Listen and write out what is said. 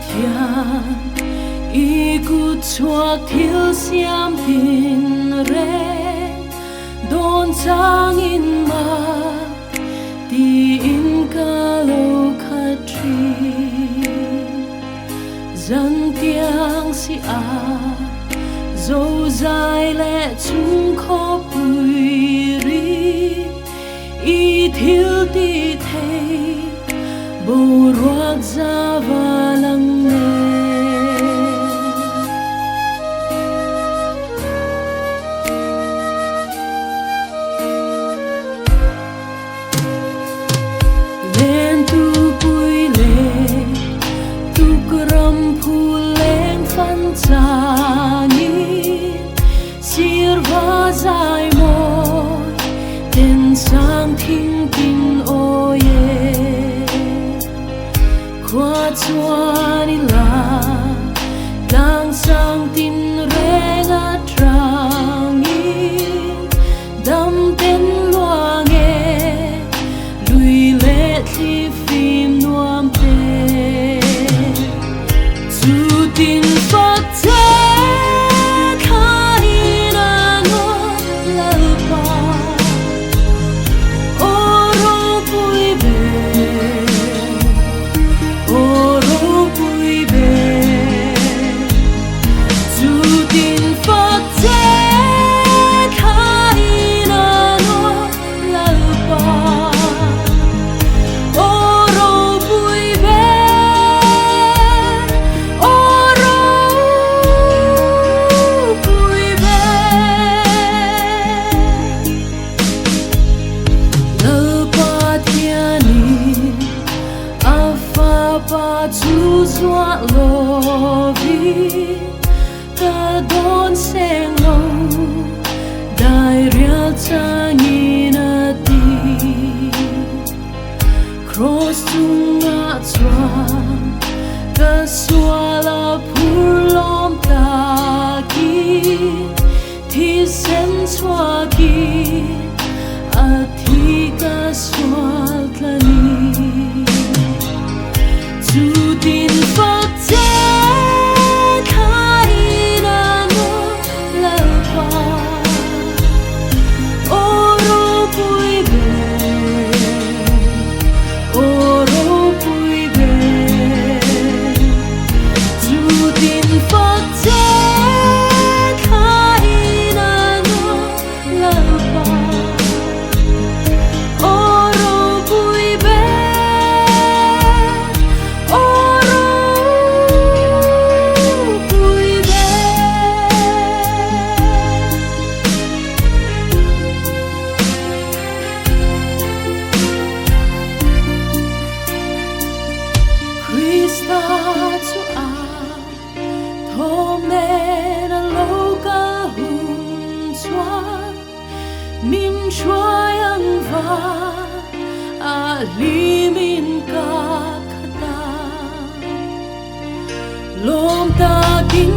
thian ikut chuak thil siam tin re don changin ma ti in ka lo khatri dân tiếng si a dâu dài lệ chung khó bùi ri y thiếu ti thấy bầu ruột ra và lắng nghe lên tu bùi lệ tu gram phu lên phan changi sirva dài môi tên sang thinh tin oye qua chuan la lang sang tin renga trangi dam ten loange lui le thi phim nuam te chu tin phát thế khai na no la pa oro pui be oro pui be chu tin phát thế khai na no la pa oro pui be oro pui be la pa thiani afa pa chu zua lo vi ta don seng lo dai real changina ti cross tunga chuan ka suala phur lom ta ki thi sen chua ki a thi ka sual tlani chu tin phát thế khai na no la pa oro pui be oro pui be chu tin phát thế khai na no la pa oro pui be oro pui be Krista chu a thom nên lo ca hun chuan min chuai ang va a li min ka khata lom ta king